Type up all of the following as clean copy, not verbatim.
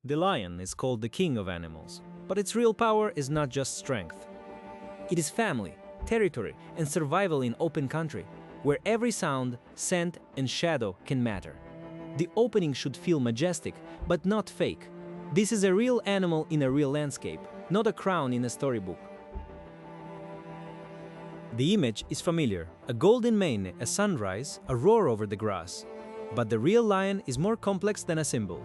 The lion is called the king of animals, but its real power is not just strength. It is family, territory, and survival in open country, where every sound, scent, and shadow can matter. The opening should feel majestic, but not fake. This is a real animal in a real landscape, not a crown in a storybook. The image is familiar: a golden mane, a sunrise, a roar over the grass. But the real lion is more complex than a symbol.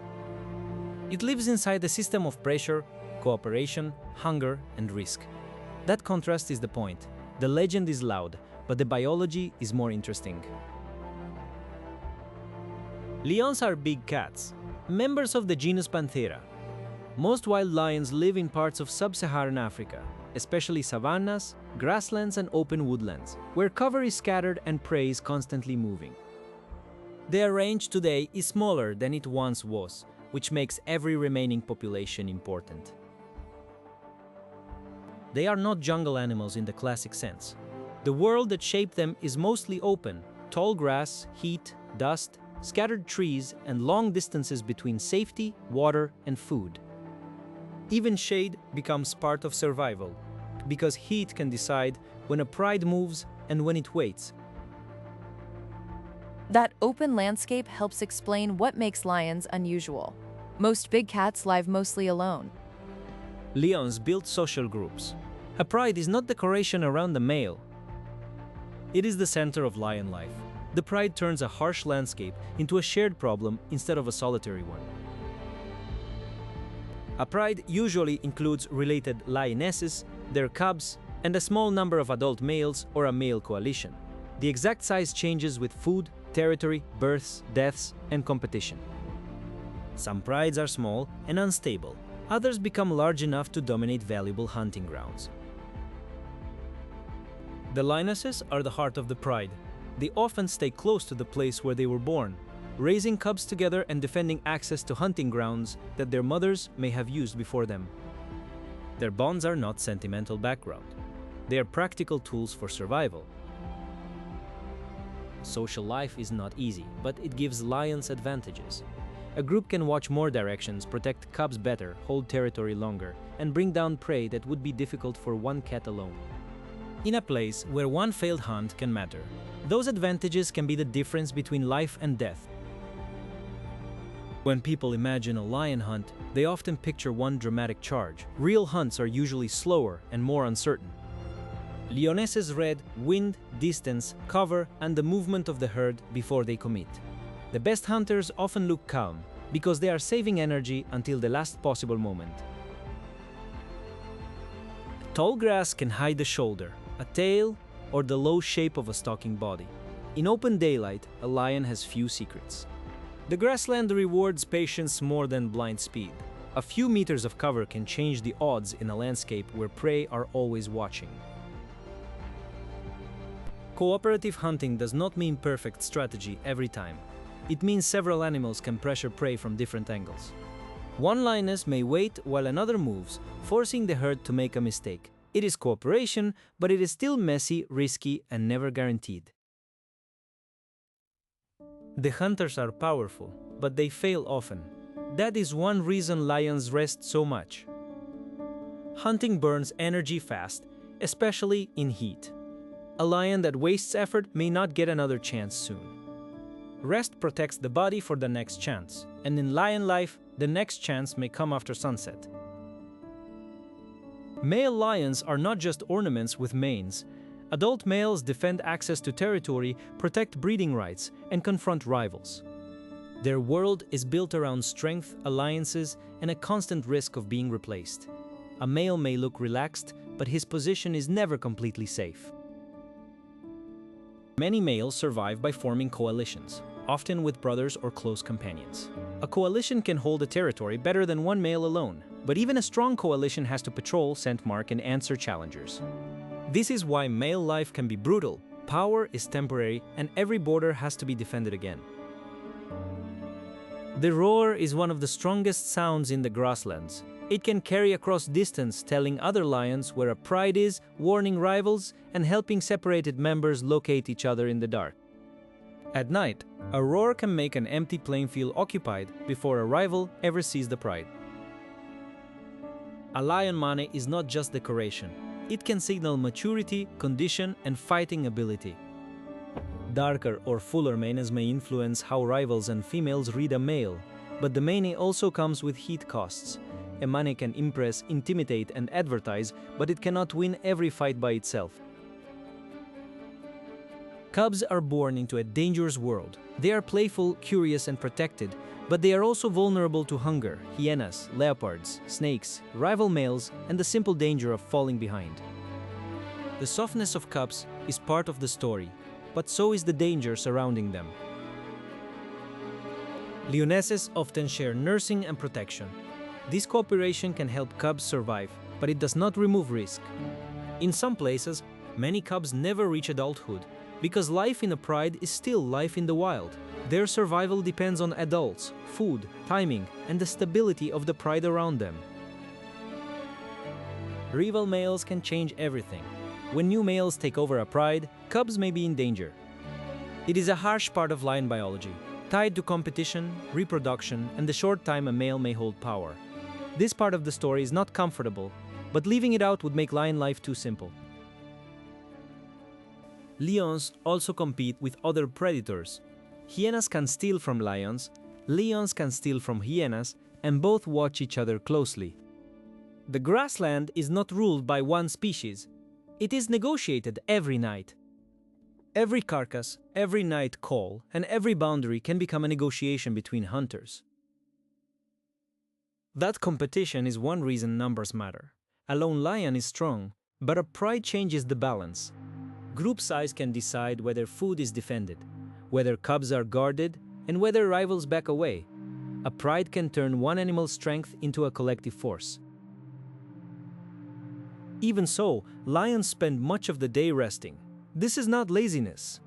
It lives inside a system of pressure, cooperation, hunger, and risk. That contrast is the point. The legend is loud, but the biology is more interesting. Lions are big cats, members of the genus Panthera. Most wild lions live in parts of sub-Saharan Africa, especially savannas, grasslands, and open woodlands, where cover is scattered and prey is constantly moving. Their range today is smaller than it once was, which makes every remaining population important. They are not jungle animals in the classic sense. The world that shaped them is mostly open: tall grass, heat, dust, scattered trees, and long distances between safety, water, and food. Even shade becomes part of survival, because heat can decide when a pride moves and when it waits. That open landscape helps explain what makes lions unusual. Most big cats live mostly alone. Lions build social groups. A pride is not decoration around the male. It is the center of lion life. The pride turns a harsh landscape into a shared problem instead of a solitary one. A pride usually includes related lionesses, their cubs, and a small number of adult males or a male coalition. The exact size changes with food, territory, births, deaths, and competition. Some prides are small and unstable. Others become large enough to dominate valuable hunting grounds. The lionesses are the heart of the pride. They often stay close to the place where they were born, raising cubs together and defending access to hunting grounds that their mothers may have used before them. Their bonds are not sentimental background. They are practical tools for survival. Social life is not easy, but it gives lions advantages. A group can watch more directions, protect cubs better, hold territory longer, and bring down prey that would be difficult for one cat alone. In a place where one failed hunt can matter, those advantages can be the difference between life and death. When people imagine a lion hunt, they often picture one dramatic charge. Real hunts are usually slower and more uncertain. Lionesses read wind, distance, cover, and the movement of the herd before they commit. The best hunters often look calm, because they are saving energy until the last possible moment. Tall grass can hide the shoulder, a tail, or the low shape of a stalking body. In open daylight, a lion has few secrets. The grassland rewards patience more than blind speed. A few meters of cover can change the odds in a landscape where prey are always watching. Cooperative hunting does not mean perfect strategy every time. It means several animals can pressure prey from different angles. One lioness may wait while another moves, forcing the herd to make a mistake. It is cooperation, but it is still messy, risky, and never guaranteed. The hunters are powerful, but they fail often. That is one reason lions rest so much. Hunting burns energy fast, especially in heat. A lion that wastes effort may not get another chance soon. Rest protects the body for the next chance, and in lion life, the next chance may come after sunset. Male lions are not just ornaments with manes. Adult males defend access to territory, protect breeding rights, and confront rivals. Their world is built around strength, alliances, and a constant risk of being replaced. A male may look relaxed, but his position is never completely safe. Many males survive by forming coalitions, often with brothers or close companions. A coalition can hold a territory better than one male alone, but even a strong coalition has to patrol, scent mark, and answer challengers. This is why male life can be brutal, power is temporary, and every border has to be defended again. The roar is one of the strongest sounds in the grasslands. It can carry across distance, telling other lions where a pride is, warning rivals, and helping separated members locate each other in the dark. At night, a roar can make an empty plain feel occupied before a rival ever sees the pride. A lion mane is not just decoration. It can signal maturity, condition, and fighting ability. Darker or fuller manes may influence how rivals and females read a male, but the mane also comes with heat costs. A mane can impress, intimidate, and advertise, but it cannot win every fight by itself. Cubs are born into a dangerous world. They are playful, curious, and protected, but they are also vulnerable to hunger, hyenas, leopards, snakes, rival males, and the simple danger of falling behind. The softness of cubs is part of the story, but so is the danger surrounding them. Lionesses often share nursing and protection. This cooperation can help cubs survive, but it does not remove risk. In some places, many cubs never reach adulthood, because life in a pride is still life in the wild. Their survival depends on adults, food, timing, and the stability of the pride around them. Rival males can change everything. When new males take over a pride, cubs may be in danger. It is a harsh part of lion biology, tied to competition, reproduction, and the short time a male may hold power. This part of the story is not comfortable, but leaving it out would make lion life too simple. Lions also compete with other predators. Hyenas can steal from lions can steal from hyenas, and both watch each other closely. The grassland is not ruled by one species. It is negotiated every night. Every carcass, every night call, and every boundary can become a negotiation between hunters. That competition is one reason numbers matter. A lone lion is strong, but a pride changes the balance. Group size can decide whether food is defended, whether cubs are guarded, and whether rivals back away. A pride can turn one animal's strength into a collective force. Even so, lions spend much of the day resting. This is not laziness.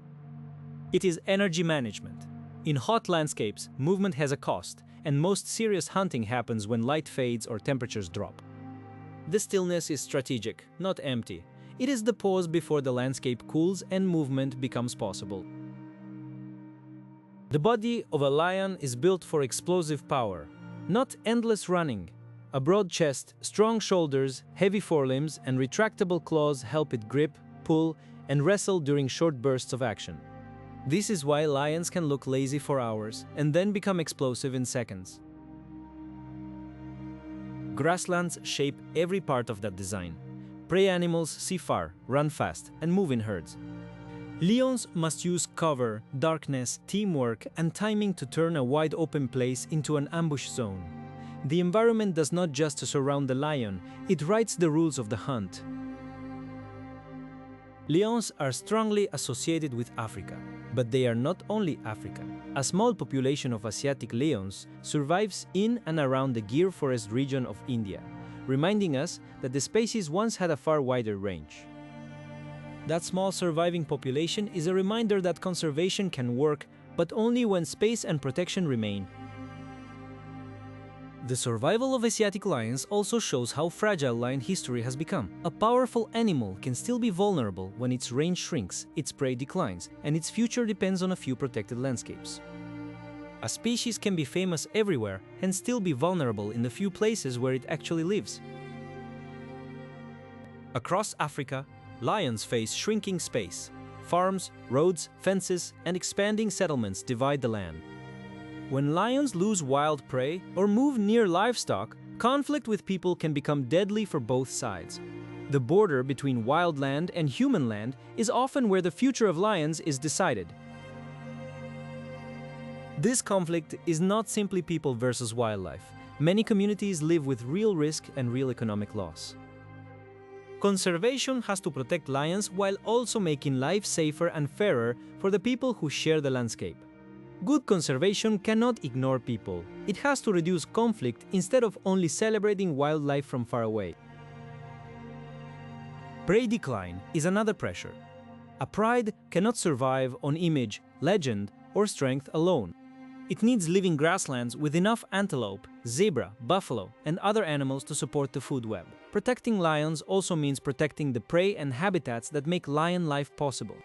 It is energy management. In hot landscapes, movement has a cost, and most serious hunting happens when light fades or temperatures drop. The stillness is strategic, not empty. It is the pause before the landscape cools and movement becomes possible. The body of a lion is built for explosive power, not endless running. A broad chest, strong shoulders, heavy forelimbs, and retractable claws help it grip, pull, and wrestle during short bursts of action. This is why lions can look lazy for hours and then become explosive in seconds. Grasslands shape every part of that design. Prey animals see far, run fast, and move in herds. Lions must use cover, darkness, teamwork, and timing to turn a wide open place into an ambush zone. The environment does not just surround the lion, it writes the rules of the hunt. Lions are strongly associated with Africa, but they are not only African. A small population of Asiatic lions survives in and around the Gir forest region of India, reminding us that the species once had a far wider range. That small surviving population is a reminder that conservation can work, but only when space and protection remain. The survival of Asiatic lions also shows how fragile lion history has become. A powerful animal can still be vulnerable when its range shrinks, its prey declines, and its future depends on a few protected landscapes. A species can be famous everywhere and still be vulnerable in the few places where it actually lives. Across Africa, lions face shrinking space. Farms, roads, fences, and expanding settlements divide the land. When lions lose wild prey or move near livestock, conflict with people can become deadly for both sides. The border between wild land and human land is often where the future of lions is decided. This conflict is not simply people versus wildlife. Many communities live with real risk and real economic loss. Conservation has to protect lions while also making life safer and fairer for the people who share the landscape. Good conservation cannot ignore people. It has to reduce conflict instead of only celebrating wildlife from far away. Prey decline is another pressure. A pride cannot survive on image, legend, or strength alone. It needs living grasslands with enough antelope, zebra, buffalo, and other animals to support the food web. Protecting lions also means protecting the prey and habitats that make lion life possible.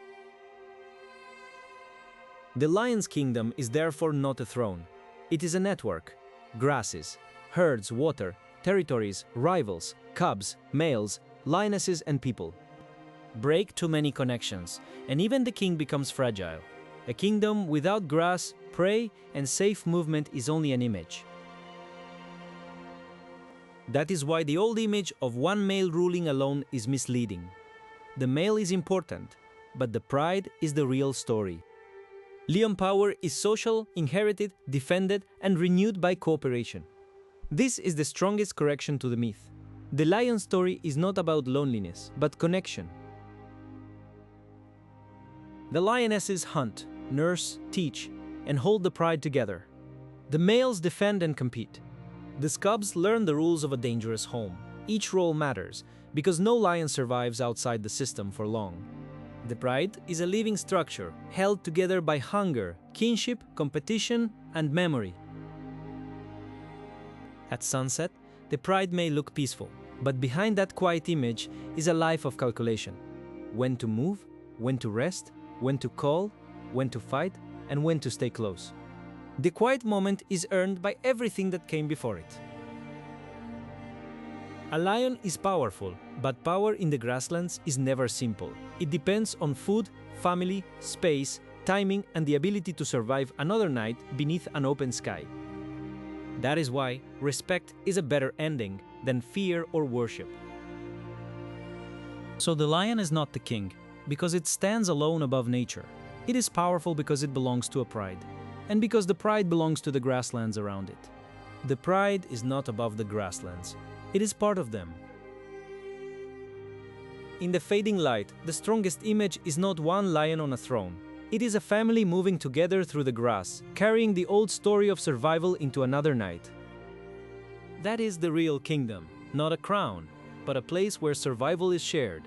The lion's kingdom is therefore not a throne. It is a network. Grasses, herds, water, territories, rivals, cubs, males, lionesses, and people. Break too many connections, and even the king becomes fragile. A kingdom without grass, prey, and safe movement is only an image. That is why the old image of one male ruling alone is misleading. The male is important, but the pride is the real story. Lion power is social, inherited, defended, and renewed by cooperation. This is the strongest correction to the myth. The lion story is not about loneliness, but connection. The lionesses hunt, nurse, teach, and hold the pride together. The males defend and compete. The cubs learn the rules of a dangerous home. Each role matters, because no lion survives outside the system for long. The pride is a living structure, held together by hunger, kinship, competition, and memory. At sunset, the pride may look peaceful, but behind that quiet image is a life of calculation. When to move, when to rest, when to call, when to fight, and when to stay close. The quiet moment is earned by everything that came before it. A lion is powerful, but power in the grasslands is never simple. It depends on food, family, space, timing, and the ability to survive another night beneath an open sky. That is why respect is a better ending than fear or worship. So the lion is not the king, because it stands alone above nature. It is powerful because it belongs to a pride, and because the pride belongs to the grasslands around it. The pride is not above the grasslands. It is part of them. In the fading light, the strongest image is not one lion on a throne. It is a family moving together through the grass, carrying the old story of survival into another night. That is the real kingdom, not a crown, but a place where survival is shared,